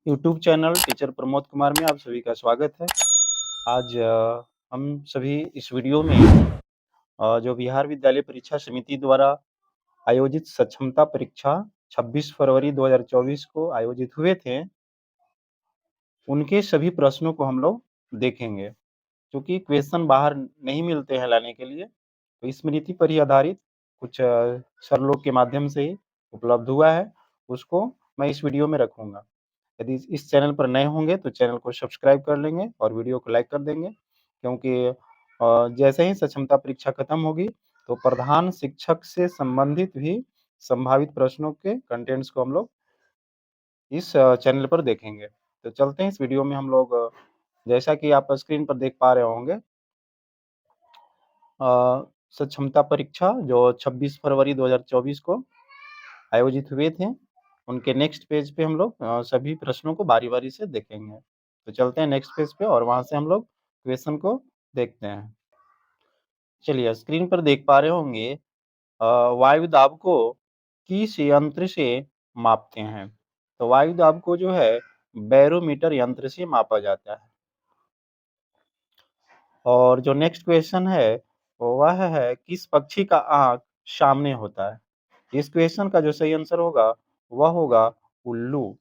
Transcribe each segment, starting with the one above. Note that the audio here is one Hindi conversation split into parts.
YouTube channel teacher Pramod Kumar में आप सभी का स्वागत है। आज हम सभी इस वीडियो में जो बिहार विद्यालय परीक्षा समिति द्वारा आयोजित सक्षमता परीक्षा 26 फरवरी 2024 को आयोजित हुए थे, उनके सभी प्रश्नों को हम लोग देखेंगे। क्योंकि क्वेश्चन बाहर नहीं मिलते हैं लाने के लिए, तो स्मृति पर ही आधारित कुछ सरलों के माध्यम से ही उपलब्ध हुआ है, उसको मैं इस वीडियो में रखूँगा। यदि इस चैनल पर नए होंगे तो चैनल को सब्सक्राइब कर लेंगे और वीडियो को लाइक कर देंगे, क्योंकि जैसे ही सक्षमता परीक्षा खत्म होगी तो प्रधान शिक्षक से संबंधित भी संभावित प्रश्नों के कंटेंट्स को हम लोग इस चैनल पर देखेंगे। तो चलते हैं इस वीडियो में हम लोग जैसा कि आप स्क्रीन पर देख पा रहे होंगे, सक्षमता परीक्षा जो 26 फरवरी 2024 को आयोजित हुए थे, उनके नेक्स्ट पेज पे हम लोग सभी प्रश्नों को बारी-बारी से देखेंगे। तो चलते हैं नेक्स्ट पेज पे और वहाँ से हम लोग क्वेश्चन को देखते हैं। चलिए स्क्रीन पर देख पा रहे होंगे, वायु दाब को किस यंत्र से मापते हैं? तो वायु दाब को जो है बैरोमीटर यंत्र से मापा जाता है। और जो नेक्स्ट क्वेश्चन है, वह है किस पक्षी का आँख सामने होता है? इस क्वेश्चन का जो सही आंसर होगा, वह होगा उल्लू।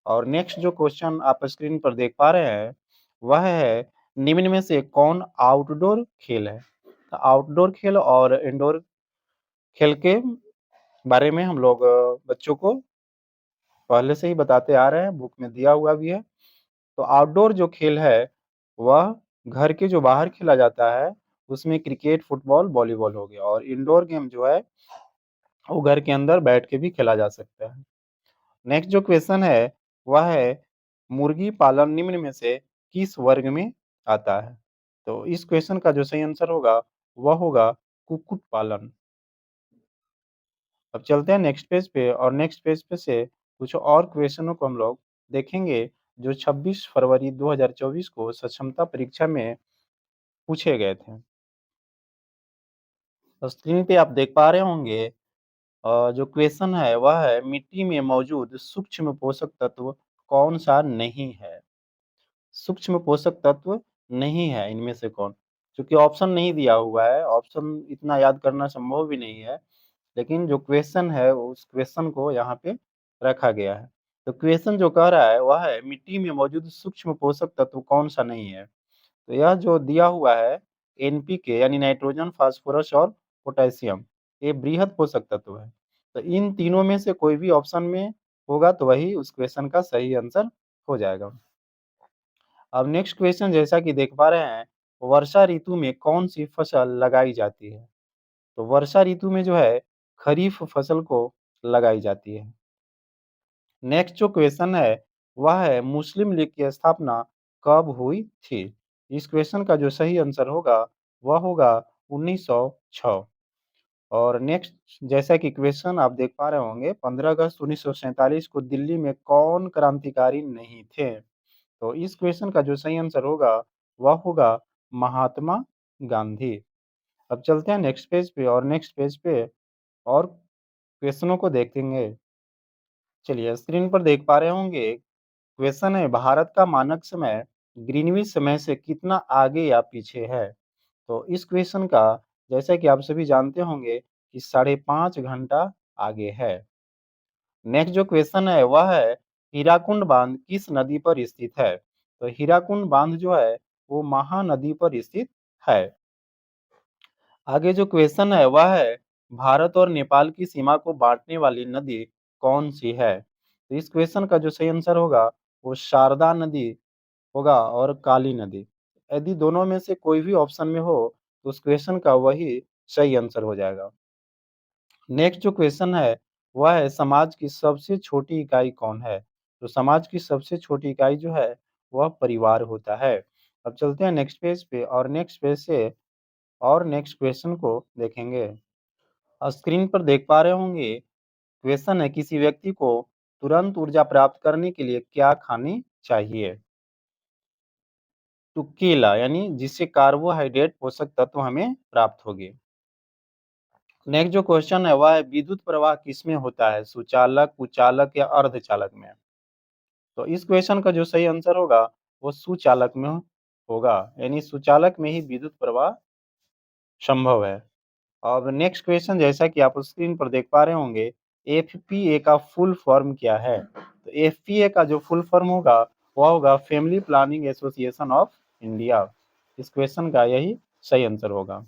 और नेक्स्ट जो क्वेश्चन आप स्क्रीन पर देख पा रहे हैं, वह है निम्न में से कौन आउटडोर खेल है? तो आउटडोर खेल और इंडोर खेल के बारे में हम लोग बच्चों को पहले से ही बताते आ रहे हैं, बुक में दिया हुआ भी है। तो आउटडोर जो खेल है, वह घर के जो बाहर खेला जाता है, उसमें क्रिकेट, फुटबॉल, वॉलीबॉल हो गया। और इंडोर गेम जो है, वो घर के अंदर बैठ के भी खेला जा सकता है। नेक्स्ट जो क्वेश्चन है, वह है मुर्गी पालन निम्न में से किस वर्ग में आता है? तो इस क्वेश्चन का जो सही आंसर होगा, वह होगा कुक्कुट पालन। अब चलते हैं नेक्स्ट पेज पे और नेक्स्ट पेज पे से कुछ और क्वेश्चनों को हम लोग देखेंगे, जो 26 फरवरी 2024 को सक्षमता परीक्षा में पूछे गए थे। तो स्क्रीन पे आप देख पा रहे होंगे, जो क्वेश्चन है वह है मिट्टी में मौजूद सूक्ष्म पोषक तत्व कौन सा नहीं है? सूक्ष्म पोषक तत्व नहीं है इनमें से कौन? चूँकि ऑप्शन नहीं दिया हुआ है, ऑप्शन इतना याद करना संभव भी नहीं है, लेकिन जो क्वेश्चन है उस क्वेश्चन को यहाँ पे रखा गया है। तो क्वेश्चन जो कह रहा है वह है मिट्टी में मौजूद सूक्ष्म पोषक तत्व कौन-सा नहीं है? तो यह जो दिया हुआ है एनपीके यानी नाइट्रोजन, फास्फोरस और पोटेशियम, ये बृहद पोषक तत्व है। तो इन तीनों में से कोई भी ऑप्शन में होगा तो वही उस क्वेश्चन का सही आंसर हो जाएगा। अब नेक्स्ट क्वेश्चन जैसा कि देख पा रहे हैं, वर्षा ऋतु में कौन-सी फसल लगाई जाती है? तो वर्षा ऋतु में जो है खरीफ फसल को लगाई जाती है। नेक्स्ट जो क्वेश्चन है, वह है मुस्लिम लीग की स्थापना कब हुई थी? इस क्वेश्चन का जो सही आंसर होगा, वह होगा 1906। और नेक्स्ट जैसा कि क्वेश्चन आप देख पा रहे होंगे, 15 अगस्त 1947 को दिल्ली में कौन क्रांतिकारी नहीं थे? तो इस क्वेश्चन का जो सही आंसर होगा, वह होगा महात्मा गांधी। अब चलते हैं नेक्स्ट पेज पे और नेक्स्ट पेज पे और क्वेश्चनों को देखेंगे। चलिए स्क्रीन पर देख पा रहे होंगे, क्वेश्चन है भारत का मानक समय ग्रीनविच समय से कितना आगे या पीछे है? तो इस क्वेश्चन का जैसा कि आप सभी जानते होंगे कि 5.5 घंटा आगे है। नेक्स्ट जो क्वेश्चन है वह है हीराकुंड बांध किस नदी पर स्थित है? तो हीराकुंड बांध जो है वो महानदी पर स्थित है। आगे जो क्वेश्चन है वह है भारत और नेपाल की सीमा को बांटने वाली नदी कौन सी है? तो इस क्वेश्चन का जो सही आंसर होगा, वो शारदा नदी होगा और काली नदी। यदि दोनों में से कोई भी ऑप्शन में हो तो उस क्वेश्चन का वही सही आंसर हो जाएगा। नेक्स्ट जो क्वेश्चन है वह है समाज की सबसे छोटी इकाई कौन है? तो समाज की सबसे छोटी इकाई जो है वह परिवार होता है। अब चलते हैं नेक्स्ट पेज पे और नेक्स्ट पेज से और नेक्स्ट क्वेश्चन को देखेंगे। स्क्रीन पर देख पा रहे होंगे, क्वेश्चन है किसी व्यक्ति को तुरंत ऊर्जा प्राप्त करने के लिए क्या खानी चाहिए? तो केला यानी जिससे कार्बोहाइड्रेट पोषक तत्व हमें प्राप्त होगी। नेक्स्ट जो क्वेश्चन है वह है विद्युत प्रवाह किसमें होता है? सुचालक, कुचालक या अर्धचालक में? तो इस क्वेश्चन का जो सही आंसर होगा वो सुचालक में होगा, यानी सुचालक में ही विद्युत प्रवाह संभव है। अब नेक्स्ट क्वेश्चन, जैसा कि आप स्क्रीन पर देख पा रहे होंगे, एफपीए का फुल फॉर्म क्या है? तो एफपीए का जो फुल फॉर्म होगा वह होगा family planning association of India. इस क्वेश्चन का यही सही आंसर होगा।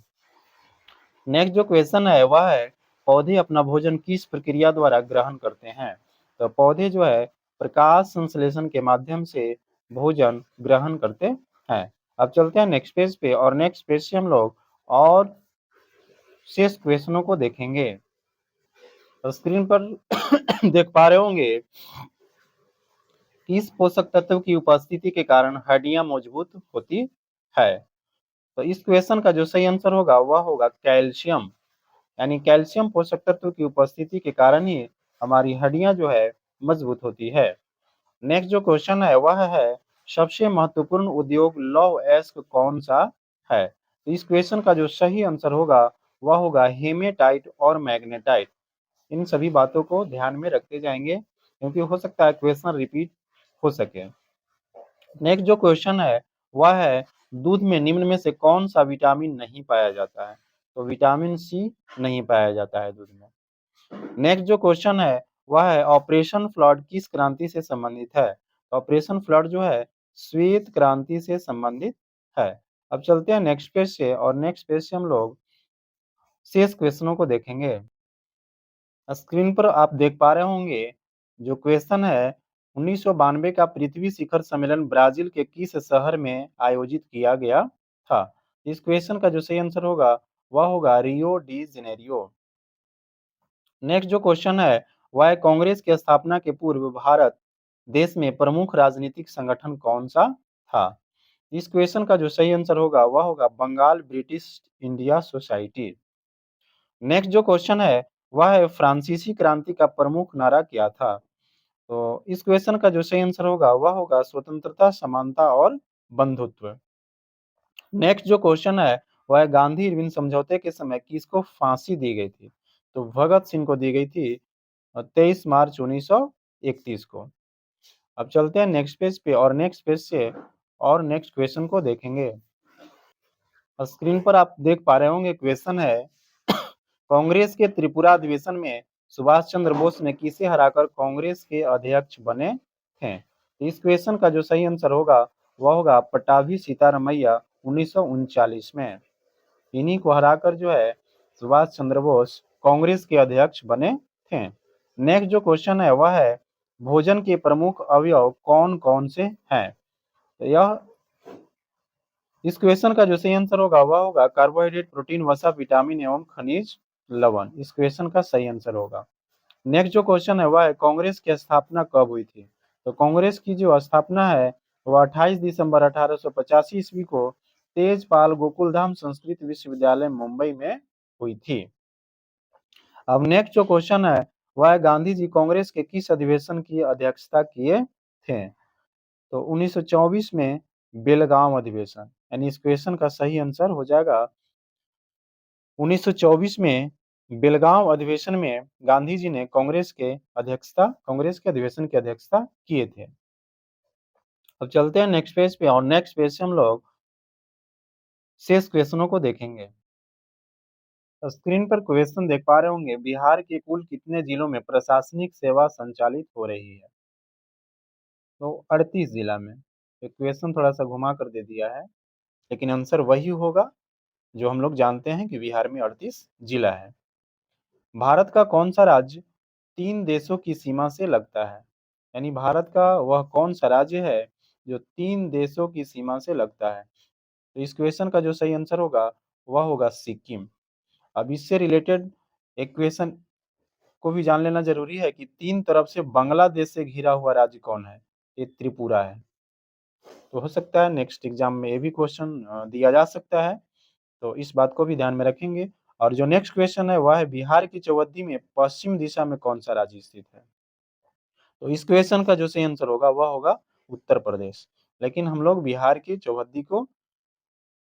नेक्स्ट जो क्वेश्चन है वह है, पौधे अपना भोजन किस प्रक्रिया द्वारा ग्रहण करते हैं? तो पौधे जो है प्रकाश संश्लेषण के माध्यम से भोजन ग्रहण करते हैं। अब चलते हैं नेक्स्ट पेज पे, और नेक्स्ट पेज से हम लोग और शेष क्वेश्चनों को देखेंगे। तो स्क्रीन पर देख पा रहे होंगे, किस पोषक तत्व की उपस्थिति के कारण हड्डियां मजबूत होती है? तो इस क्वेश्चन का जो सही आंसर होगा वह होगा कैल्शियम, यानी कैल्शियम पोषक तत्व की उपस्थिति के कारण ही हमारी हड्डियां जो है मजबूत होती है। नेक्स्ट जो क्वेश्चन है वह है, सबसे महत्वपूर्ण उद्योग लौह अयस्क कौन सा है? तो इस क्वेश्चन का जो सही आंसर होगा वह होगा हेमेटाइट और मैग्नेटाइट। इन सभी बातों को ध्यान में रखते जाएंगे, क्योंकि हो सकता है क्वेश्चन रिपीट हो सके। नेक्स्ट जो क्वेश्चन है वह है, दूध में निम्न में से कौन सा विटामिन नहीं पाया जाता है? तो विटामिन सी नहीं पाया जाता है दूध में। नेक्स्ट जो क्वेश्चन है वह है, ऑपरेशन फ्लड किस क्रांति से संबंधित है? ऑपरेशन फ्लड जो है श्वेत क्रांति से संबंधित है। अब चलते हैं नेक्स्ट पेज से, और नेक्स्ट पेज से हम लोग शेष क्वेश्चनों को देखेंगे। स्क्रीन पर आप देख पा रहे होंगे, जो क्वेश्चन है, 1992 का पृथ्वी शिखर सम्मेलन ब्राजील के किस शहर में आयोजित किया गया था? इस क्वेश्चन का जो सही आंसर होगा वह होगा रियो डी जेनेरियो। नेक्स्ट जो क्वेश्चन है वह है, कांग्रेस की स्थापना के पूर्व भारत देश में प्रमुख राजनीतिक संगठन कौन सा था? इस क्वेश्चन का जो सही आंसर होगा वह होगा Bengal British India society. Next जो क्वेश्चन है वह है, फ्रांसीसी क्रांति का प्रमुख नारा क्या था? तो इस क्वेश्चन का जो सही आंसर होगा वह होगा स्वतंत्रता, समानता और बंधुत्व। नेक्स्ट जो क्वेश्चन है वह है, गांधी इरविन समझौते के समय किसको फांसी दी गई थी? तो भगत सिंह को दी गई थी 23 मार्च 1931 को। अब चलते हैं नेक्स्ट पेज पे, और नेक्स्ट पेज से और नेक्स्ट क्वेश्चन को देखेंगे। स्क्रीन पर आप देख पा रहे होंगे, क्वेश्चन है, कांग्रेस के त्रिपुरा अधिवेशन में सुभाष चंद्र बोस ने किसे हराकर कांग्रेस के अध्यक्ष बने थे? इस क्वेश्चन का जो सही आंसर होगा वह होगा पट्टाभी सीतारामैया 1939 में। इन्हीं को हराकर जो है सुभाष चंद्र बोस कांग्रेस के अध्यक्ष बने थे। नेक्स्ट जो क्वेश्चन है वह है, भोजन के प्रमुख अवयव कौन कौन से हैं? तो यह इस क्वेश्चन का जो सही आंसर होगा वह होगा कार्बोहाइड्रेट, प्रोटीन, वसा, विटामिन एवं खनिज लवण। इस क्वेश्चन का सही आंसर होगा। नेक्स्ट जो क्वेश्चन है वह है, कांग्रेस की स्थापना कब हुई थी? तो कांग्रेस की जो स्थापना है वह 28 दिसंबर 1885 ईस्वी को तेजपाल गोकुलधाम संस्कृत विश्वविद्यालय मुंबई में हुई थी। अब नेक्स्ट जो क्वेश्चन है वह है, गांधी जी कांग्रेस के किस अधिवेशन की अध्यक्षता किए थे? तो 1924 में बेलगांव अधिवेशन, यानी इस क्वेश्चन का सही आंसर हो जाएगा 1924 में बेलगांव अधिवेशन में गांधी जी ने कांग्रेस के अधिवेशन की अध्यक्षता किए थे। अब चलते हैं नेक्स्ट पेज पे, और नेक्स्ट पेज से हम लोग शेष क्वेश्चनों को देखेंगे। स्क्रीन पर क्वेश्चन देख पा रहे होंगे, बिहार के कुल कितने जिलों में प्रशासनिक सेवा संचालित हो रही है? तो 38 जिला में। तो क्वेश्चन थोड़ा सा घुमा कर दे दिया है, लेकिन आंसर वही होगा जो हम लोग जानते हैं कि बिहार में 38 जिला है। भारत का कौन सा राज्य 3 देशों की सीमा से लगता है? यानी भारत का वह कौन सा राज्य है जो 3 देशों की सीमा से लगता है? तो इस क्वेश्चन का जो सही आंसर होगा वह होगा सिक्किम। अब इससे रिलेटेड एक क्वेश्चन को भी जान लेना जरूरी है कि 3 तरफ से बांग्लादेश से घिरा हुआ राज्य कौन है? ये त्रिपुरा है। तो हो सकता है नेक्स्ट एग्जाम में ये भी क्वेश्चन दिया जा सकता है, तो इस बात को भी ध्यान में रखेंगे। और जो नेक्स्ट क्वेश्चन है वह है, बिहार की चौहद्दी में पश्चिम दिशा में कौन सा राज्य स्थित है? तो इस क्वेश्चन का जो सही आंसर होगा वह होगा उत्तर प्रदेश। लेकिन हम लोग बिहार की चौहद्दी को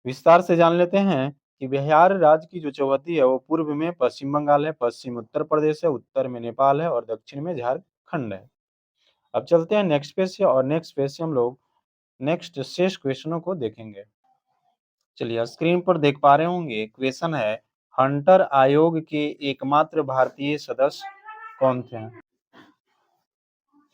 विस्तार से जान लेते हैं कि बिहार राज्य की जो चौहद्दी है वो पूर्व में पश्चिम बंगाल है, पश्चिम उत्तर प्रदेश है, उत्तर में नेपाल है और दक्षिण में झारखंड है। अब चलते हैं नेक्स्ट पेज से और नेक्स्ट पेज से हम लोग नेक्स्ट शेष क्वेश्चनों को देखेंगे। चलिए स्क्रीन पर देख पा रहे होंगे क्वेश्चन है हंटर आयोग के एकमात्र भारतीय सदस्य कौन थे?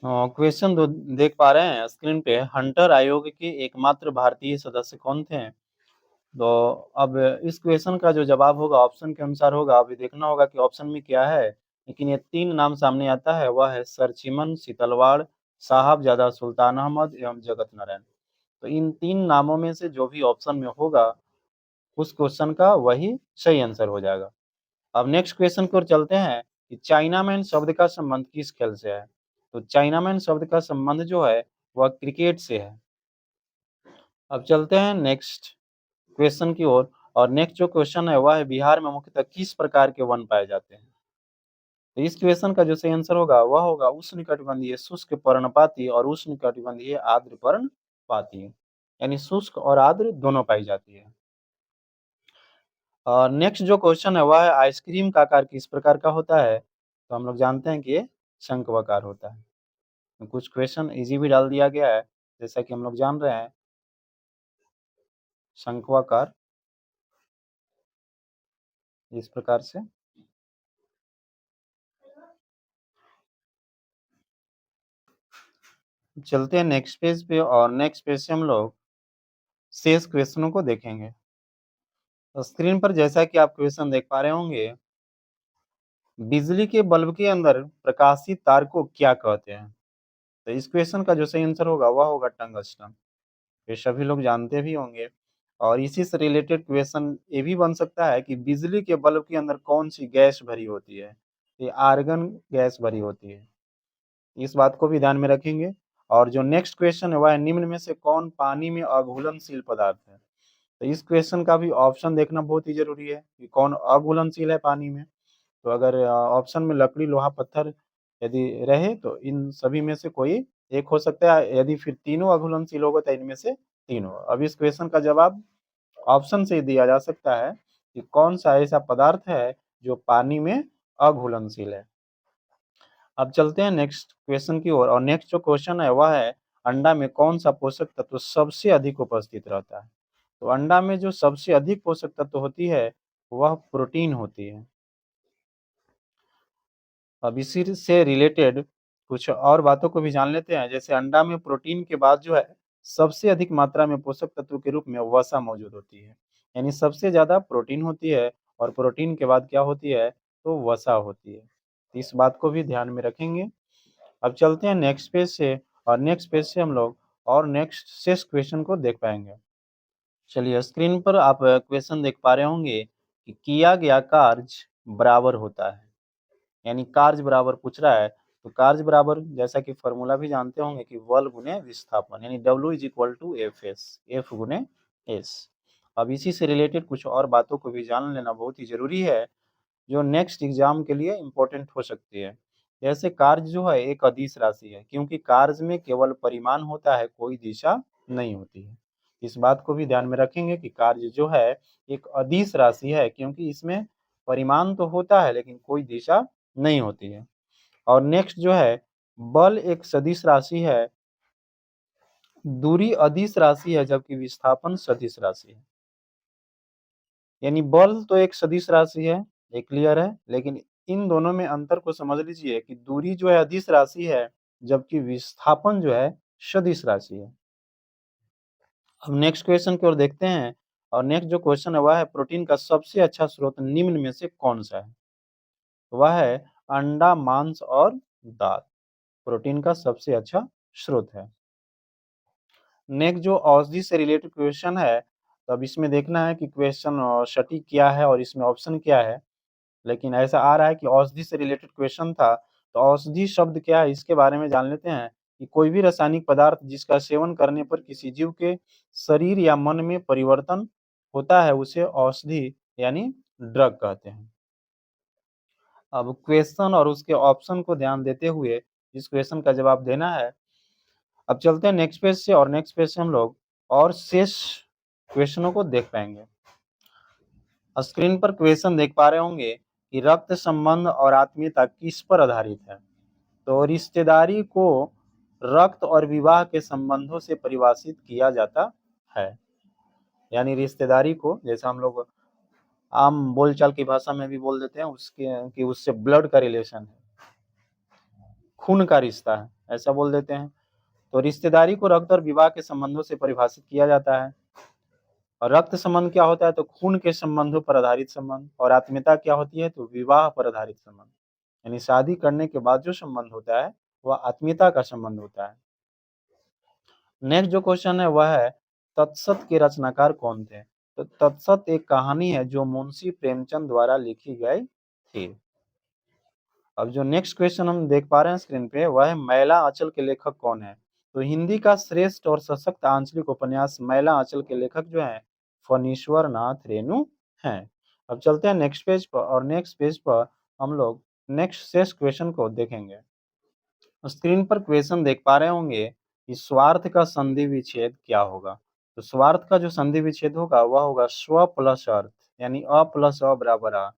क्वेश्चन दो देख पा रहे हैं स्क्रीन पे हंटर आयोग के एकमात्र भारतीय सदस्य कौन थे? तो अब इस क्वेश्चन का जो जवाब होगा ऑप्शन के अनुसार होगा। अभी देखना होगा कि ऑप्शन में क्या है, लेकिन ये 3 नाम सामने आता है, वह है सर चिमन, सीतलवाड़, साहबजादा सुल्तान अहमद एवं जगत नारायण। तो इन 3 नामों में से जो भी ऑप्शन में होगा उस क्वेश्चन का वही सही आंसर हो जाएगा। अब नेक्स्ट क्वेश्चन की ओर चलते हैं कि चाइनामैन शब्द का संबंध किस खेल से है? तो चाइनामैन शब्द का संबंध जो है वह क्रिकेट से है। अब चलते हैं नेक्स्ट क्वेश्चन की ओर और नेक्स्ट जो क्वेश्चन है वह है बिहार में मुख्यतः किस प्रकार के वन पाए जाते हैं? तो इस क्वेश्चन का जो सही आंसर होगा वह होगा उष्णकटिबंधीय शुष्क पर्णपाती और उष्णकटिबंधीय आर्द्र पर्णपाती, यानी शुष्क और आर्द्र दोनों पाई जाती है। नेक्स्ट जो क्वेश्चन है वह है आइसक्रीम का आकार किस प्रकार का होता है? तो हम लोग जानते हैं कि ये शंक्वाकार होता है। तो कुछ क्वेश्चन इजी भी डाल दिया गया है, जैसा कि हम लोग जान रहे हैं शंक्वाकार इस प्रकार से। चलते हैं नेक्स्ट पेज पे और नेक्स्ट पेज से हम लोग शेष क्वेश्चनों को देखेंगे। तो स्क्रीन पर जैसा कि आप क्वेश्चन देख पा रहे होंगे, बिजली के बल्ब के अंदर प्रकाशित तार को क्या कहते हैं? तो इस क्वेश्चन का जो सही आंसर होगा वह होगा टंगस्टन। ये सभी लोग जानते भी होंगे। और इसी से रिलेटेड क्वेश्चन ये भी बन सकता है कि बिजली के बल्ब के अंदर कौन सी गैस भरी होती है? ये आर्गन गैस भरी होती है। इस बात को भी ध्यान में रखेंगे। और जो नेक्स्ट क्वेश्चन है वह है निम्न में से कौन पानी में अघुलनशील पदार्थ है? तो इस क्वेश्चन का भी ऑप्शन देखना बहुत ही जरूरी है कि कौन अघुलनशील है पानी में। तो अगर ऑप्शन में लकड़ी, लोहा, पत्थर यदि रहे तो इन सभी में से कोई एक हो सकता है। यदि फिर तीनों अघुलनशील होगा तो इनमें से तीनों। अब इस क्वेश्चन का जवाब ऑप्शन से दिया जा सकता है कि कौन सा ऐसा पदार्थ है जो पानी में अघुलनशील है। अब चलते हैं नेक्स्ट क्वेश्चन की ओर और नेक्स्ट जो क्वेश्चन है वह है अंडा में कौन सा पोषक तत्व सबसे अधिक उपस्थित रहता है? तो अंडा में जो सबसे अधिक पोषक तत्व होती है वह प्रोटीन होती है। अब इसी से रिलेटेड कुछ और बातों को भी जान लेते हैं। जैसे अंडा में प्रोटीन के बाद जो है सबसे अधिक मात्रा में पोषक तत्व के रूप में वसा मौजूद होती है, यानी सबसे ज्यादा प्रोटीन होती है और प्रोटीन के बाद क्या होती है तो वसा होती है। तो इस बात को भी ध्यान में रखेंगे। अब चलते हैं नेक्स्ट पेज से और नेक्स्ट पेज से हम लोग और नेक्स्ट शेष क्वेश्चन को देख पाएंगे। चलिए स्क्रीन पर आप क्वेश्चन देख पा रहे होंगे कि किया गया कार्य बराबर होता है, यानी कार्य बराबर पूछ रहा है। तो कार्य बराबर जैसा कि फॉर्मूला भी जानते होंगे कि बल गुने विस्थापन, यानी W is equal to F S, F गुने एस। अब इसी से रिलेटेड कुछ और बातों को भी जान लेना बहुत ही जरूरी है जो नेक्स्ट एग्जाम के लिए इम्पोर्टेंट हो सकती है। जैसे कार्य जो है एक अदिश राशि है, क्योंकि कार्य में केवल परिमाण होता है, कोई दिशा नहीं होती है। इस बात को भी ध्यान में रखेंगे कि कार्य जो है एक अदिश राशि है, क्योंकि इसमें परिमाण तो होता है लेकिन कोई दिशा नहीं होती है। और नेक्स्ट जो है बल एक सदिश राशि है, दूरी अदिश राशि है जबकि विस्थापन सदिश राशि है। यानी बल तो एक सदिश राशि है, ये क्लियर है, लेकिन इन दोनों में अंतर को समझ लीजिए कि दूरी जो है अदिश राशि है जबकि विस्थापन जो है सदिश राशि है। अब नेक्स्ट क्वेश्चन की ओर देखते हैं और नेक्स्ट जो क्वेश्चन है वह है प्रोटीन का सबसे अच्छा स्रोत निम्न में से कौन सा है? वह है अंडा, मांस और दाल प्रोटीन का सबसे अच्छा स्रोत है। नेक्स्ट जो औषधि से रिलेटेड क्वेश्चन है, तो अब इसमें देखना है कि क्वेश्चन सटीक क्या है और इसमें ऑप्शन क्या है। लेकिन ऐसा आ रहा है कि औषधि से रिलेटेड क्वेश्चन था, तो औषधि शब्द क्या है इसके बारे में जान लेते हैं कि कोई भी रासायनिक पदार्थ जिसका सेवन करने पर किसी जीव के शरीर या मन में परिवर्तन होता है उसे औषधि यानी ड्रग कहते हैं। अब क्वेश्चन और उसके ऑप्शन को ध्यान देते हुए इस क्वेश्चन का जवाब देना है। अब चलते हैं नेक्स्ट पेज से और नेक्स्ट पेज से हम लोग और शेष क्वेश्चनों को देख पाएंगे। स्क्रीन पर क्वेश्चन देख पा रहे होंगे कि रक्त संबंध और आत्मीयता किस पर आधारित है? तो रिश्तेदारी को रक्त और विवाह के संबंधों से परिभाषित किया जाता है। यानी रिश्तेदारी को, जैसा हम लोग आम बोलचाल की भाषा में भी बोल देते हैं उसके कि उससे ब्लड का रिलेशन है, खून का रिश्ता है, ऐसा बोल देते हैं। तो रिश्तेदारी को रक्त और विवाह के संबंधों से परिभाषित किया जाता है। और रक्त संबंध क्या होता है, तो खून के संबंधों पर आधारित संबंध। और आत्मीयता क्या होती है, तो विवाह पर आधारित संबंध। यानी शादी करने के बाद जो संबंध होता है वह आत्मीयता का संबंध होता है। नेक्स्ट जो क्वेश्चन है वह है तत्सत के रचनाकार कौन थे। तो तत्सत एक कहानी है जो मुंशी प्रेमचंद द्वारा लिखी गई थी। अब जो नेक्स्ट क्वेश्चन हम देख पा रहे हैं स्क्रीन पे वह है मैला आंचल के लेखक कौन है। तो हिंदी का श्रेष्ठ और सशक्त आंचलिक उपन्यास मैला आंचल के लेखक जो है फणीश्वर नाथ रेणु हैं। अब चलते हैं नेक्स्ट पेज पर, और नेक्स्ट पेज पर हम लोग नेक्स्ट शेष क्वेश्चन को देखेंगे। स्क्रीन पर क्वेश्चन देख पा रहे होंगे कि स्वार्थ का संधि विच्छेद क्या होगा। तो स्वार्थ का जो संधि विच्छेद होगा वह होगा स्व प्लस अर्थ, यानी अ प्लस अ बराबर आ,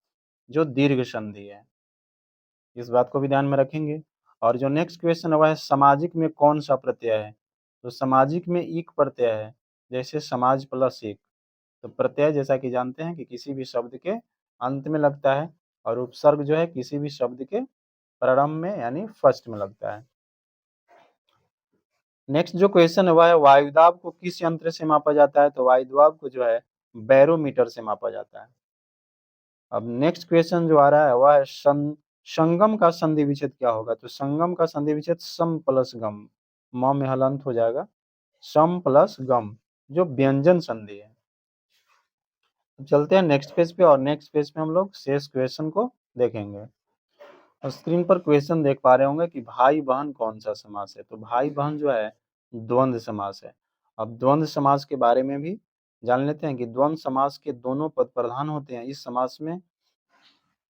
जो दीर्घ संधि है। इस बात को भी ध्यान में रखेंगे। और जो नेक्स्ट क्वेश्चन है वह है सामाजिक में कौन सा प्रत्यय है। तो सामाजिक में इक प्रत्यय है, जैसे समाज प्लस इक। तो प्रत्यय जैसा कि जानते हैं कि किसी भी शब्द के अंत में लगता है, और उपसर्ग जो है किसी भी शब्द के प्रारंभ में यानी फर्स्ट में लगता है। नेक्स्ट जो क्वेश्चन है वह है वायुदाब को किस यंत्र से मापा जाता है। तो वायुदाब को जो है बैरोमीटर से मापा जाता है। अब नेक्स्ट क्वेश्चन जो आ रहा है वह है संगम का संधि विच्छेद क्या होगा। तो संगम का संधि विच्छेद सम प्लस गम, म में हलंत हो जाएगा, सम प्लस गम, जो व्यंजन संधि है। चलते हैं नेक्स्ट पेज पे, और नेक्स्ट पेज पे हम लोग शेष क्वेश्चन को देखेंगे। और स्क्रीन पर क्वेश्चन देख पा रहे होंगे कि भाई बहन कौन सा समास है। तो भाई बहन जो है द्वंद्व समास है। अब द्वंद्व समास के बारे में भी जान लेते हैं कि द्वंद्व समास के दोनों पद प्रधान होते हैं। इस समास में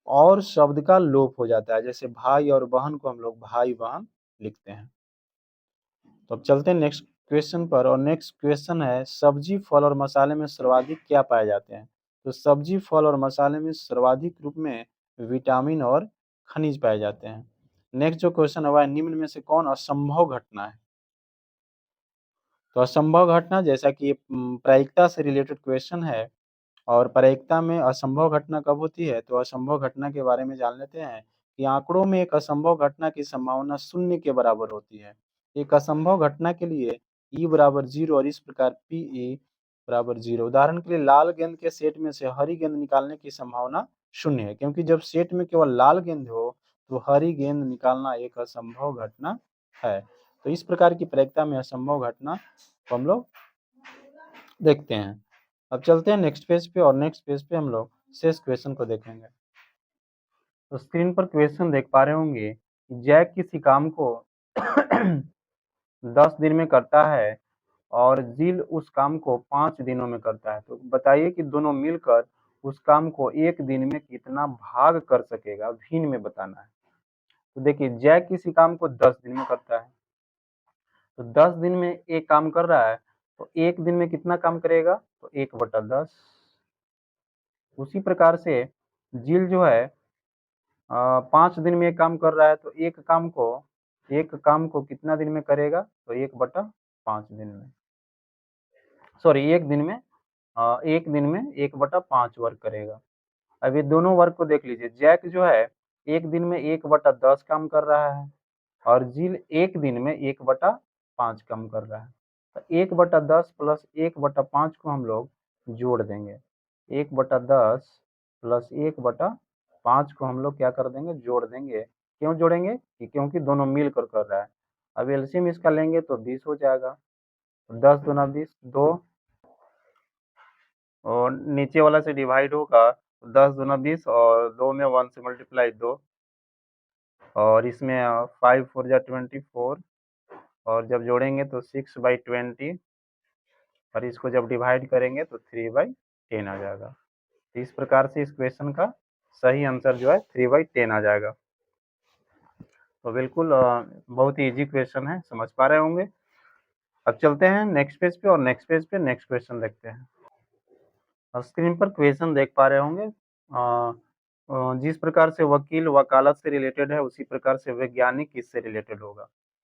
और शब्द का लोप हो जाता है, जैसे भाई और बहन को हम लोग भाई बहन लिखते हैं। तो अब चलते हैं नेक्स्ट क्वेश्चन पर, और नेक्स्ट क्वेश्चन है सब्जी फल और मसाले में सर्वाधिक क्या पाए जाते हैं। तो सब्जी फल और मसाले में सर्वाधिक रूप में विटामिन और खनिज पाए जाते हैं। नेक्स्ट जो क्वेश्चन है वह निम्न में से कौन असंभव घटना है। तो असंभव घटना, जैसा कि ये प्रायिकता से रिलेटेड क्वेश्चन है, और प्रायिकता में असंभव घटना कब होती है। तो असंभव घटना के बारे में जान लेते हैं कि आंकड़ों में एक असंभव घटना की संभावना शून्य के बराबर होती है। एक असंभव घटना के लिए ई बराबर 0 और इस प्रकार पी ई बराबर 0। उदाहरण के लिए लाल गेंद के सेट में से हरी गेंद निकालने की संभावना शून्य है, क्योंकि जब सेट में केवल लाल गेंद हो तो हरी गेंद निकालना एक असंभव घटना है। तो इस प्रकार की प्रायिकता में असंभव घटना को हम लोग देखते हैं। अब चलते हैं नेक्स्ट पेज पे, और नेक्स्ट पेज पे हम लोग शेष क्वेश्चन को देखेंगे। तो स्क्रीन पर क्वेश्चन देख पा रहे होंगे कि जैक किसी काम को 10 दिन में करता है और जिल उस काम को 5 दिनों में करता है। तो बताइए कि दोनों मिलकर उस काम को एक दिन में कितना भाग कर सकेगा, भिन्न में बताना है। तो देखिए जैक किसी काम को 10 दिन में करता है, तो 10 दिन में एक काम कर रहा है, तो एक दिन में कितना काम करेगा, तो 1/10। उसी प्रकार से जिल जो है 5 दिन में एक काम कर रहा है, तो एक काम को कितना दिन में करेगा, तो 1/5 दिन में, सॉरी एक दिन में 1/5 वर्क करेगा। अब ये दोनों वर्क को देख लीजिए, जैक जो है एक दिन में 1/10 काम कर रहा है, और जिल एक दिन में 1/5 काम कर रहा है। तो 1/10 प्लस 1/5 को हम लोग जोड़ देंगे। 1/10 प्लस 1/5 को हम लोग क्या कर देंगे, जोड़ देंगे। क्यों जोड़ेंगे, कि क्योंकि दोनों मिलकर कर रहा है। अब एलसीएम इसका लेंगे तो 20 हो जाएगा। 10 दूना 20, 2, और नीचे वाला से डिवाइड होगा, 10 दूना 20, और 2 में 1 से मल्टीप्लाई 2, और इसमें 5 4 जा 24, और जब जोड़ेंगे तो 6/20, और इसको जब डिवाइड करेंगे तो 3/10 आ जाएगा। तो इस प्रकार से इस क्वेश्चन का सही आंसर जो है 3/10 आ जाएगा। तो बिल्कुल बहुत ही इजी क्वेश्चन है, समझ पा रहे होंगे। अब चलते हैं नेक्स्ट पेज पे, और नेक्स्ट पेज पे नेक्स्ट क्वेश्चन देखते हैं। स्क्रीन पर क्वेश्चन देख पा रहे होंगे, जिस प्रकार से वकील वकालत से रिलेटेड है उसी प्रकार से वैज्ञानिक किससे रिलेटेड होगा।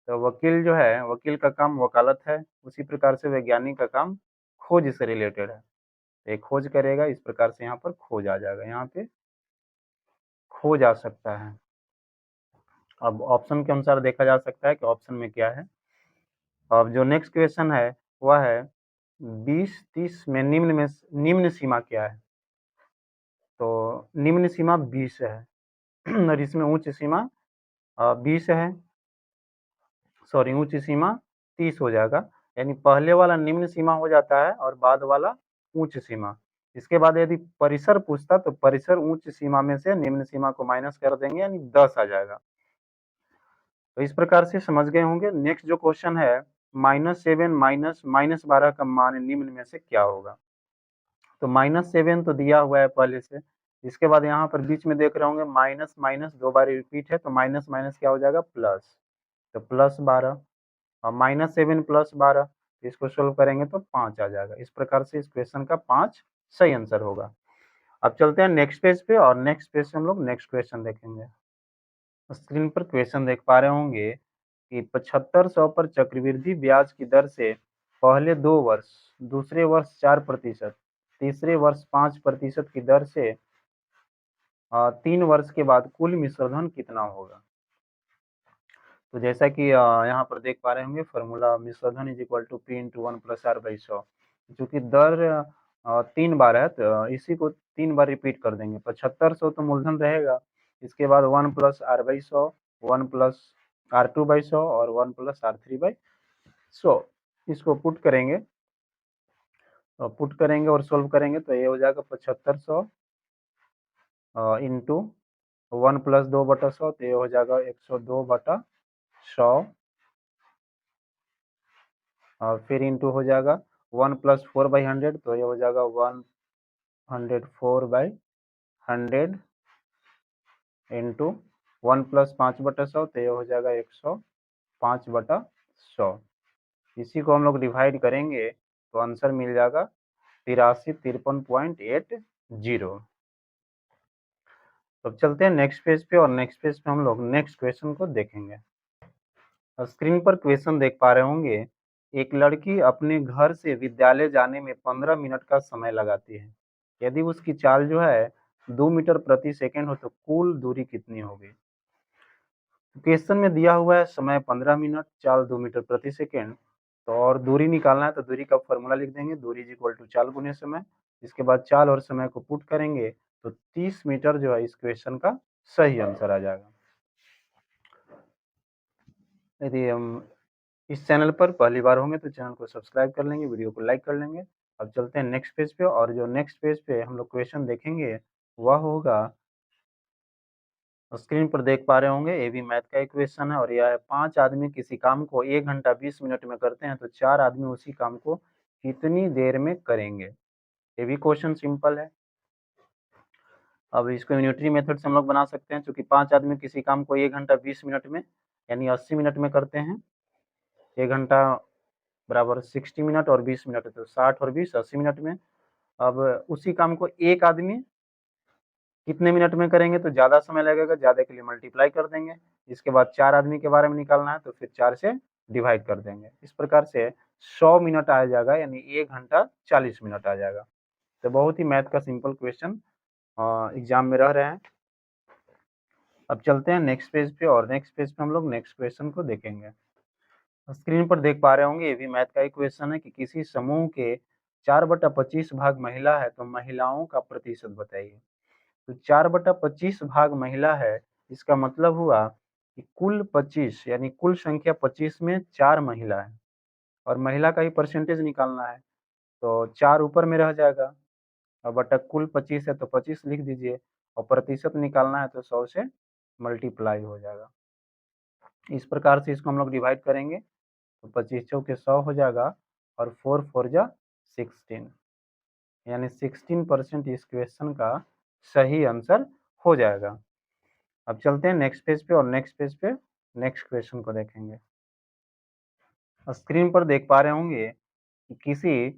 तो वकील जो है, वकील का काम वकालत है, उसी प्रकार से वैज्ञानिक का काम खोज से रिलेटेड है। एक खोज करेगा, इस प्रकार से यहाँ पर खोज आ जाएगा, यहाँ पे खोज आ सकता है। अब ऑप्शन के अनुसार देखा जा सकता है कि ऑप्शन में क्या है। अब जो नेक्स्ट क्वेश्चन है वह है 20-30 में निम्न सीमा क्या है? तो निम्न सीमा 20 है और इसमें उच्च सीमा 20 है, सॉरी उच्च सीमा 30 हो जाएगा। यानी पहले वाला निम्न सीमा हो जाता है और बाद वाला उच्च सीमा। इसके बाद यदि परिसर पूछता तो परिसर उच्च सीमा में से निम्न सीमा को माइनस कर देंगे, यानी 10 आ जाएगा। तो इस प्रकार से समझ गए होंगे। नेक्स्ट जो क्वेश्चन है -7 -12 का मान निम्न में से क्या होगा? तो -7 तो दिया हुआ है पहले से। इसके बाद यहाँ पर बीच में देख रहे होंगे माइनस माइनस 2 बार रिपीट है, तो माइनस माइनस क्या हो जाएगा प्लस, तो +12 और -7 +12, इसको सोल्व करेंगे तो 5 आ जाएगा। इस प्रकार से इस क्वेश्चन का 5 सही आंसर होगा। अब चलते हैं नेक्स्ट पेज पे और नेक्स्ट पेज से हम लोग नेक्स्ट क्वेश्चन देखेंगे। स्क्रीन पर क्वेश्चन देख पा रहे होंगे कि 7500 पर चक्रवृद्धि ब्याज की दर से पहले 2 वर्ष, दूसरे वर्ष 4%, तीसरे वर्ष 5% की दर से 3 वर्ष के बाद कुल मिश्रधन कितना होगा? तो जैसा कि यहाँ पर देख पा रहे होंगे फॉर्मूला मिश्रधन is equal to P × 1 + R/100, चूँकि दर 3 बार है तो इसी को 3 बार रिपीट कर देंगे। 7500 तो मूलधन रहेगा, इसके बाद 1 + R/100, 1 + R2/100 और 1 + R3/100, इसको पुट करेंगे और सोल्व करेंगे तो ये हो जाएगा 7500 इंटू 1 + 2/100, तो ये हो जाएगा 102/100 और फिर इंटू हो जाएगा 1 + 4/100, तो ये हो जाएगा 104/100 इंटू 1 + 5/100, तो ये हो जाएगा 105/100। इसी को हम लोग डिवाइड करेंगे तो आंसर मिल जाएगा 8353.80। तो चलते हैं नेक्स्ट पेज पे और नेक्स्ट पेज पे हम लोग नेक्स्ट क्वेश्चन को देखेंगे। स्क्रीन पर क्वेश्चन देख पा रहे होंगे, एक लड़की अपने घर से विद्यालय जाने में 15 मिनट का समय लगाती है। यदि उसकी चाल जो है 2 मीटर प्रति सेकंड हो तो कुल दूरी कितनी होगी? क्वेश्चन में दिया हुआ है समय 15 मिनट, चाल 2 मीटर प्रति सेकंड, तो और दूरी निकालना है तो दूरी का फॉर्मूला लिख देंगे, दूरी इज इक्वल टू चाल गुने समय। इसके बाद चाल और समय को पुट करेंगे तो 30 मीटर जो है इस क्वेश्चन का सही आंसर आ जाएगा। यदि हम इस चैनल पर पहली बार होंगे तो चैनल को सब्सक्राइब कर लेंगे, वीडियो को लाइक कर लेंगे। अब चलते हैं नेक्स्ट पेज पे और जो नेक्स्ट पेज पे हम लोग क्वेश्चन देखेंगे वह होगा, स्क्रीन पर देख पा रहे होंगे ये भी मैथ का एक क्वेश्चन है और यह है 5 आदमी किसी काम को 1 घंटा 20 मिनट में करते हैं तो 4 आदमी उसी काम को कितनी देर में करेंगे? ये भी क्वेश्चन सिंपल है। अब इसको यूनिटरी मेथड से हम लोग बना सकते हैं, चूँकि 5 आदमी किसी काम को 1 घंटा 20 मिनट में यानी 80 मिनट में करते हैं। 1 घंटा बराबर 60 मिनट और 20 मिनट तो 60 और 20 80 मिनट में। अब उसी काम को एक आदमी कितने मिनट में करेंगे तो ज़्यादा समय लगेगा, ज़्यादा के लिए मल्टीप्लाई कर देंगे। इसके बाद 4 आदमी के बारे में निकालना है तो फिर 4 से डिवाइड कर देंगे। इस प्रकार से 100 मिनट आ जाएगा, यानी 1 घंटा 40 मिनट आ जाएगा। तो बहुत ही मैथ का सिंपल क्वेश्चन एग्जाम में रह रहे हैं। अब चलते हैं नेक्स्ट पेज पे और नेक्स्ट पेज पे हम लोग नेक्स्ट क्वेश्चन को देखेंगे। स्क्रीन पर देख पा रहे होंगे ये भी मैथ का एक क्वेश्चन है कि किसी समूह के 4/25 भाग महिला है तो महिलाओं का प्रतिशत बताइए। तो 4/25 भाग महिला है, इसका मतलब हुआ कि कुल 25 यानी कुल संख्या 25 में 4 महिला है और महिला का ही परसेंटेज निकालना है, तो 4 ऊपर में रह जाएगा और बटा कुल 25 है तो 25 लिख दीजिए और प्रतिशत निकालना है तो 100 से मल्टीप्लाई हो जाएगा। इस प्रकार से इसको हम लोग डिवाइड करेंगे तो 25 चौके 100 हो जाएगा और 4 4 जा 16, यानी 16% इस क्वेश्चन का सही आंसर हो जाएगा। अब चलते हैं नेक्स्ट पेज पे और नेक्स्ट पेज पे नेक्स्ट क्वेश्चन को देखेंगे। स्क्रीन पर देख पा रहे होंगे कि किसी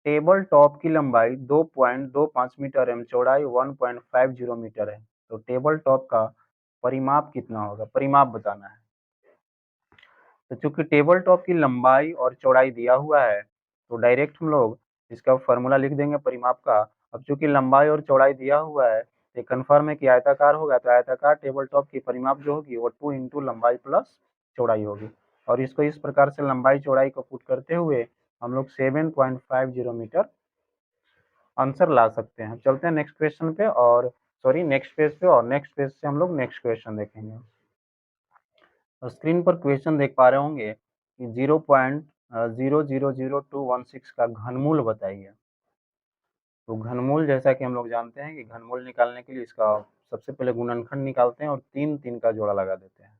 टेबल टॉप की लंबाई 2.25 मीटर एवं चौड़ाई 1.50 मीटर है, तो टेबल टॉप का परिमाप कितना होगा? परिमाप बताना है। तो चूंकि टेबल टॉप की लंबाई और चौड़ाई दिया हुआ है तो डायरेक्ट हम लोग इसका फॉर्मूला लिख देंगे परिमाप का। अब चूंकि लंबाई और चौड़ाई दिया हुआ है ये कन्फर्म है कि आयताकार होगा, तो आयताकार टेबल टॉप की परिमाप जो होगी वो 2 इंटू लंबाई प्लस चौड़ाई होगी। और इसको इस प्रकार से लंबाई चौड़ाई को पुट करते हुए हम लोग 7.50 मीटर आंसर ला सकते हैं। चलते हैं नेक्स्ट क्वेश्चन पे और सॉरी नेक्स्ट पेज पे, और नेक्स्ट पेज से हम लोग नेक्स्ट क्वेश्चन देखेंगे। और स्क्रीन पर क्वेश्चन देख पा रहे होंगे कि 0.000216 का घनमूल बताइए। तो घनमूल जैसा कि हम लोग जानते हैं कि घनमूल निकालने के लिए इसका सबसे पहले गुणनखंड निकालते हैं और 3 का जोड़ा लगा देते हैं।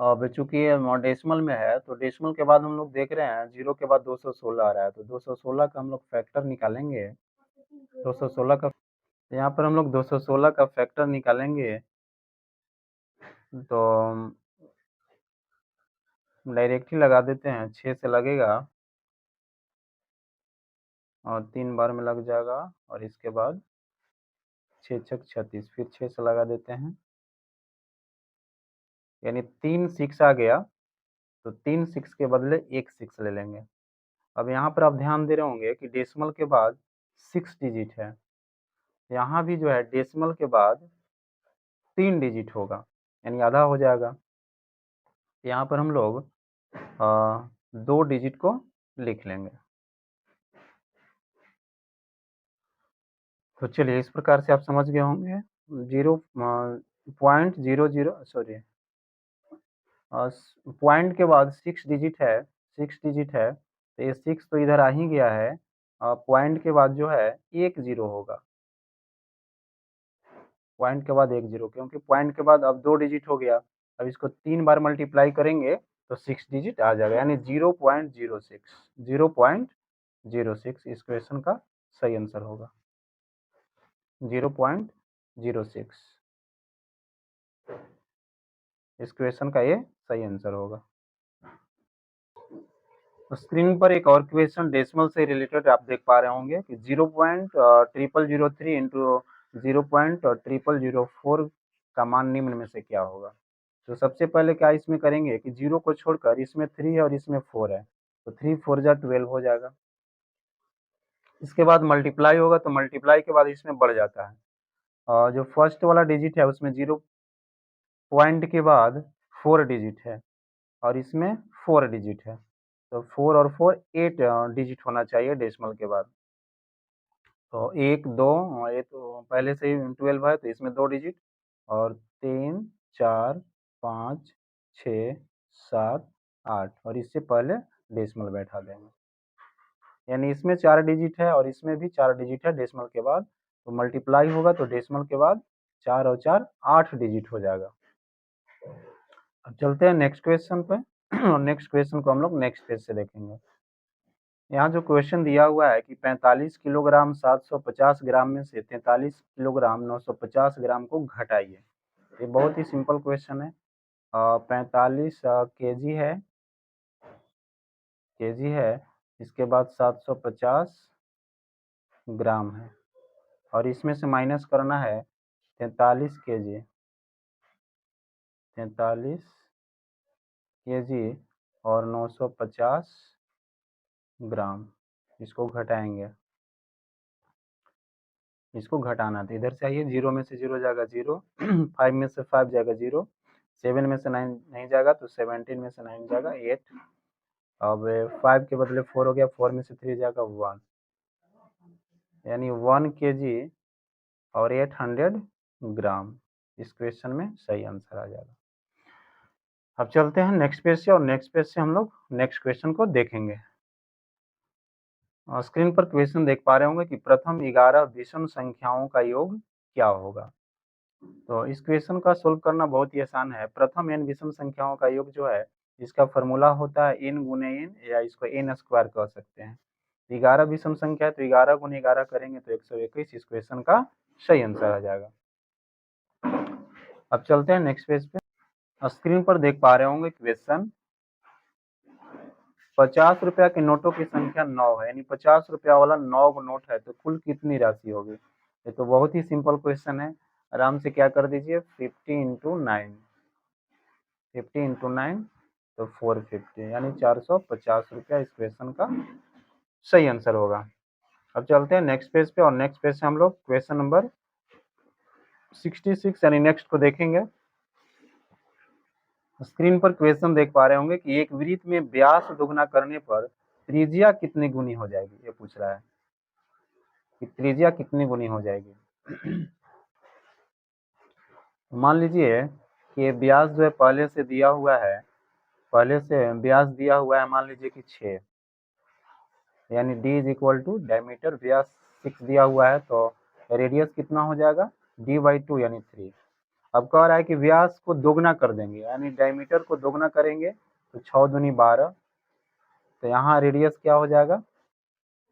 अब चूंकि ये डेसिमल में है तो डेसिमल के बाद हम लोग देख रहे हैं 0 के बाद 216 आ रहा है, तो 216 का हम लोग फैक्टर निकालेंगे। 216 का यहाँ पर हम लोग 216 का फैक्टर निकालेंगे तो डायरेक्ट ही लगा देते हैं, 6 से लगेगा और 3 बार में लग जाएगा और इसके बाद 6 छक 36, फिर 6 से लगा देते हैं, यानी 3 6 आ गया, तो 3 6 के बदले 1 6 ले लेंगे। अब यहाँ पर आप ध्यान दे रहे होंगे कि डेसिमल के बाद 6 डिजिट है, यहाँ भी जो है डेसिमल के बाद 3 डिजिट होगा, यानी आधा हो जाएगा। यहाँ पर हम लोग 2 डिजिट को लिख लेंगे। तो चलिए इस प्रकार से आप समझ गए होंगे। 0.00 सॉरी पॉइंट के बाद 6 डिजिट है, 6 डिजिट है, तो ये 6 तो इधर आ ही गया है। पॉइंट के बाद जो है 1 0 होगा, पॉइंट के बाद 1 0, क्योंकि पॉइंट के बाद अब 2 डिजिट हो गया। अब इसको 3 बार मल्टीप्लाई करेंगे तो 6 डिजिट आ जाएगा, यानी 0.06, 0.06 इस क्वेश्चन का सही आंसर होगा। 0.06 इस क्वेश्चन का ये सही आंसर होगा। तो स्क्रीन पर एक और क्वेश्चन डेसिमल से रिलेटेड आप देख पा रहे होंगे कि 0.0003 इंटू 0.0004 का मान निम्न में से क्या होगा। तो सबसे पहले क्या इसमें करेंगे कि 0 को छोड़कर इसमें 3 है और इसमें 4 है, तो 3 4 जा 12 हो जाएगा। इसके बाद मल्टीप्लाई होगा तो मल्टीप्लाई के बाद इसमें बढ़ जाता है, और जो फर्स्ट वाला डिजिट है उसमें 0 पॉइंट के बाद 4 डिजिट है और इसमें 4 डिजिट है, तो 4 और 4 8 डिजिट होना चाहिए डेसिमल के बाद। तो 1 2 ये तो पहले से ही 12 है तो इसमें 2 डिजिट, और 3 4 5 6 7 8, और इससे पहले डेसिमल बैठा देंगे, यानी इसमें 4 डिजिट है और इसमें भी 4 डिजिट है डेसिमल के बाद। तो मल्टीप्लाई होगा तो डेसिमल के बाद 4 और 4 8 डिजिट हो जाएगा। अब चलते हैं नेक्स्ट क्वेश्चन पे और नेक्स्ट क्वेश्चन को हम लोग नेक्स्ट पेज से देखेंगे। यहाँ जो क्वेश्चन दिया हुआ है कि 45 किलोग्राम 750 ग्राम में से 43 किलोग्राम 950 ग्राम को घटाइए। ये बहुत ही सिंपल क्वेश्चन है। 45 केजी है, इसके बाद 750 ग्राम है और इसमें से माइनस करना है 43 केजी, 43 केजी और 950 ग्राम, इसको घटाएंगे। इसको घटाना तो इधर से आइए, 0 में से 0 जाएगा 0, 5 में से 5 जाएगा 0, 7 में से 9 नहीं जाएगा तो 17 में से 9 जाएगा 8। अब 5 के बदले 4 हो गया, 4 में से 3 जाएगा 1, यानी 1 केजी और 800 ग्राम इस क्वेश्चन में सही आंसर आ जाएगा। अब चलते हैं नेक्स्ट पेज से और नेक्स्ट पेज से हम लोग नेक्स्ट क्वेश्चन को देखेंगे। स्क्रीन पर क्वेश्चन देख पा रहे होंगे कि प्रथम 11 विषम संख्याओं का योग क्या होगा। तो इस क्वेश्चन का सोल्व करना बहुत ही आसान है। प्रथम n विषम संख्याओं का योग जो है इसका फॉर्मूला होता है n गुने n, या इसको n स्क्वायर कह सकते हैं। 11 विषम संख्या है तो 11 गुने 11 करेंगे तो 121 इस क्वेश्चन का सही आंसर आ जाएगा। अब चलते हैं नेक्स्ट पेज पे। स्क्रीन पर देख पा रहे होंगे क्वेश्चन 50 रुपया के नोटों की संख्या 9 है, यानी 50 रुपया वाला 9 नोट है तो कुल कितनी राशि होगी। ये तो बहुत ही सिंपल क्वेश्चन है, आराम से क्या कर दीजिए 50 इंटू 9, 50 इंटू 9 तो 450 यानी 450 रुपया इस क्वेश्चन का सही आंसर होगा। अब चलते हैं नेक्स्ट पेज पे और नेक्स्ट पेज से हम लोग क्वेश्चन नंबर 66 यानी नेक्स्ट को देखेंगे। स्क्रीन पर क्वेश्चन देख पा रहे होंगे कि एक वृत्त में व्यास दोगुना करने पर त्रिज्या कितनी गुनी हो जाएगी, ये पूछ रहा है कि त्रिज्या कितनी गुनी हो जाएगी। मान लीजिए कि व्यास जो है पहले से दिया हुआ है, पहले से व्यास दिया हुआ है मान लीजिए कि 6, यानी d is equal to diameter व्यास 6 दिया हुआ है, तो रेडियस कितना हो जाएगा d/2 यानी 3। अब कह रहा है कि व्यास को दोगुना कर देंगे, यानी डायमीटर को दोगुना करेंगे तो 6 दूनी 12, तो यहाँ रेडियस क्या हो जाएगा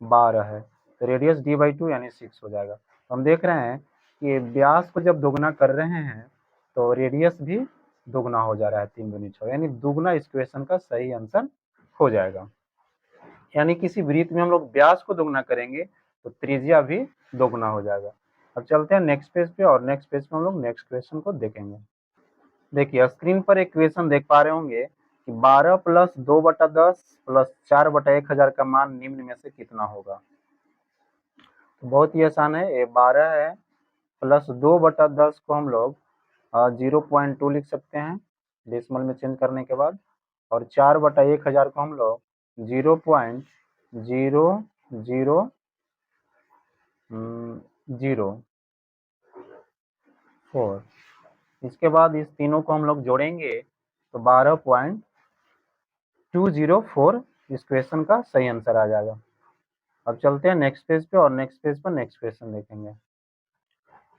12 है, तो रेडियस d/2 यानी 6 हो जाएगा। तो हम देख रहे हैं कि व्यास को जब दोगुना कर रहे हैं तो रेडियस भी दोगुना हो जा रहा है, 3 दूनी 6, यानी दोगुना इस क्वेश्चन का सही आंसर हो जाएगा। यानी किसी वृत्त में हम लोग व्यास को दोगुना करेंगे तो त्रिज्या भी दोगुना हो जाएगा। अब चलते हैं नेक्स्ट पेज पे और नेक्स्ट पेज पे हम लोग नेक्स्ट क्वेश्चन को देखेंगे। देखिए स्क्रीन पर एक क्वेश्चन देख पा रहे होंगे कि 12 + 2/10 + 4/1000 का मान निम्न में से कितना होगा। तो बहुत ही आसान है, ये 12 है प्लस 2/10 को हम लोग 0.2 लिख सकते हैं डेसिमल में चेंज करने के बाद, और 4/1000 को हम लोग 0.0004। इसके बाद इस तीनों को हम लोग जोड़ेंगे तो 12.204 इस क्वेश्चन का सही आंसर आ जाएगा। अब चलते हैं नेक्स्ट पेज पे और नेक्स्ट पेज पर नेक्स्ट क्वेश्चन देखेंगे।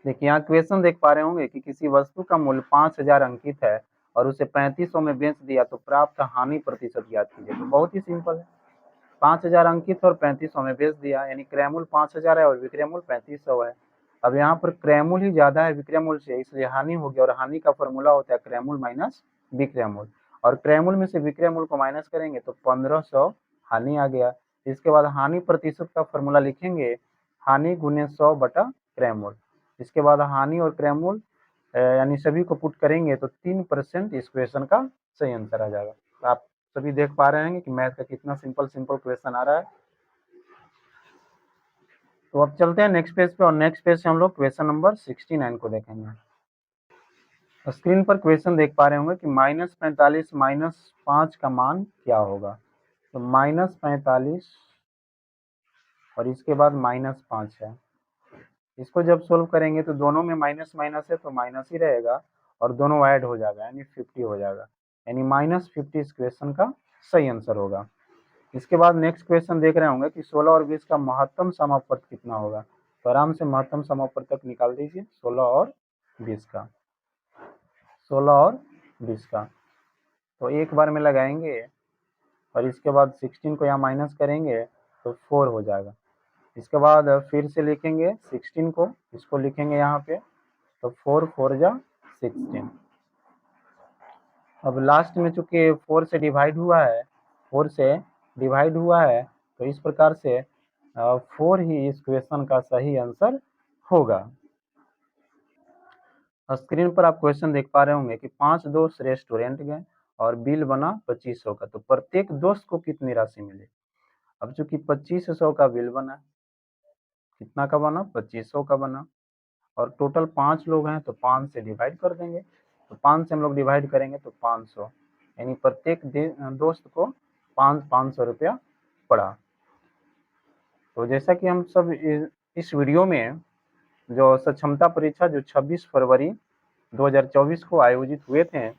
देखिए यहाँ क्वेश्चन देख पा रहे होंगे कि किसी वस्तु का मूल्य 5000 अंकित है और उसे 3500 में बेच दिया तो प्राप्त हानि प्रतिशत ज्ञात कीजिए। तो बहुत ही सिंपल है, 5000 अंकित और 3500 में बेच दिया, यानी क्रय मूल्य 5000 है और विक्रय मूल्य 3500 है। अब यहाँ पर क्रय मूल्य ही ज्यादा है विक्रय मूल्य से, इसलिए हानि हो गया, और हानि का फॉर्मूला होता है क्रय मूल्य माइनस विक्रय मूल्य, और क्रय मूल्य में से विक्रय मूल्य को माइनस करेंगे तो 1500 हानि आ गया। इसके बाद हानि प्रतिशत का फॉर्मूला लिखेंगे, हानि गुने 100 बटा क्रय मूल्य। इसके बाद हानि और क्रय मूल्य यानी सभी को पुट करेंगे तो 3% इस क्वेश्चन का सही आंसर आ जाएगा। तो आप सभी देख पा रहे हैं कि मैथ का कितना सिंपल क्वेश्चन आ रहा है। तो अब चलते हैं नेक्स्ट पेज पे और नेक्स्ट पेज से हम लोग क्वेश्चन नंबर 69 को देखेंगे। स्क्रीन पर क्वेश्चन देख पा रहे होंगे कि -45 - 5 का मान क्या होगा। तो -45 और इसके बाद -5 है, इसको जब सोल्व करेंगे तो दोनों में माइनस माइनस है तो माइनस ही रहेगा, और दोनों ऐड हो जाएगा यानी 50 हो जाएगा, यानी -50 इस क्वेश्चन का सही आंसर होगा। इसके बाद नेक्स्ट क्वेश्चन देख रहे होंगे कि 16 और 20 का महत्तम समापवर्त कितना होगा। तो आराम से महत्तम समापवर्तक निकाल दीजिए 16 और 20 का, 16 और 20 का तो एक बार में लगाएंगे, और इसके बाद 16 को यहाँ माइनस करेंगे तो 4 हो जाएगा। इसके बाद फिर से लिखेंगे 16 को, इसको लिखेंगे यहाँ पे, तो 4 4 जा 16। अब लास्ट में चूंकि 4 से डिवाइड हुआ है, 4 से डिवाइड हुआ है, तो इस प्रकार से 4 ही इस क्वेश्चन का सही आंसर होगा। स्क्रीन पर आप क्वेश्चन देख पा रहे होंगे कि 5 दोस्त रेस्टोरेंट गए और बिल बना 2500 का, तो प्रत्येक दोस्त को कितनी राशि मिली। अब चूंकि 2500 का बिल बना, कितना का बना 2500 का बना, और टोटल 5 लोग हैं तो 5 से डिवाइड कर देंगे, तो 5 से हम लोग डिवाइड करेंगे तो 500, यानी प्रत्येक दोस्त को 500 रुपया पड़ा। तो जैसा कि हम सब इस वीडियो में जो सक्षमता परीक्षा जो 26 फरवरी 2024 को आयोजित हुए थे,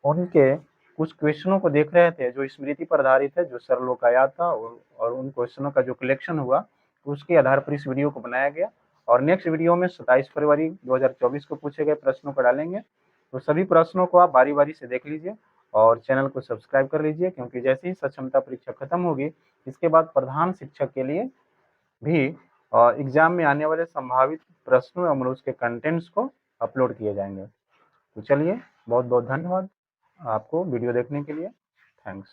उनके कुछ क्वेश्चनों को देख रहे थे जो स्मृति पर आधारित है, जो सरलोकायात था, और उन क्वेश्चनों का जो कलेक्शन हुआ उसके आधार पर इस वीडियो को बनाया गया। और नेक्स्ट वीडियो में 27 फरवरी 2024 को पूछे गए प्रश्नों को डालेंगे। तो सभी प्रश्नों को आप बारी बारी से देख लीजिए और चैनल को सब्सक्राइब कर लीजिए, क्योंकि जैसे ही सक्षमता परीक्षा खत्म होगी इसके बाद प्रधान शिक्षक के लिए भी एग्जाम में आने वाले संभावित प्रश्नों और उसके कंटेंट्स को अपलोड किए जाएंगे। तो चलिए, बहुत बहुत धन्यवाद आपको वीडियो देखने के लिए। थैंक्स।